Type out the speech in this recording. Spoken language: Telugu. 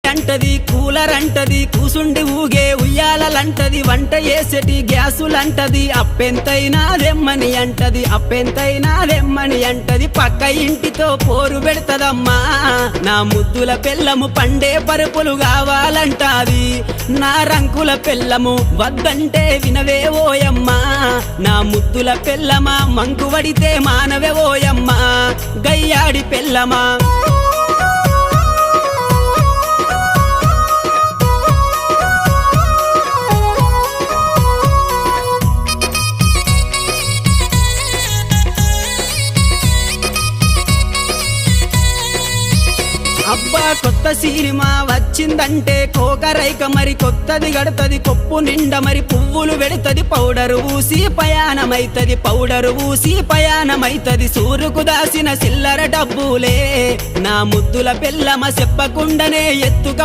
అంటది కూలర్ అంటది కూసుండి ఊగే ఉయ్యాలంటది వంట చేసేటి గ్యాసులంటది అప్పెంతైనా రెమ్మని అంటది అప్పెంతైనా రెమ్మని అంటది పక్క ఇంటితో పోరు పెడతదమ్మా నా ముద్దుల పెళ్ళము పండే పరుపులు కావాలంటాది నా రంకుల పెళ్ళము వద్దంటే వినవే ఓయమ్మా నా ముద్దుల పెళ్ళమా మంకు వడితే మానవే ఓయమ్మా గయ్యాడి పెళ్ళమా అబ్బా కొత్త సినిమా వచ్చిందంటే కోకరైక మరి కొత్తది గడతది కొప్పు నిండా మరి పువ్వులు పెడతది పౌడరు ఊసి పయానమైతది పౌడరు ఊసి పయానమైతది సూరుకు దాసిన చిల్లర డబ్బులే నా ముద్దుల పెళ్ళమ చెప్పకుండానే ఎత్తుక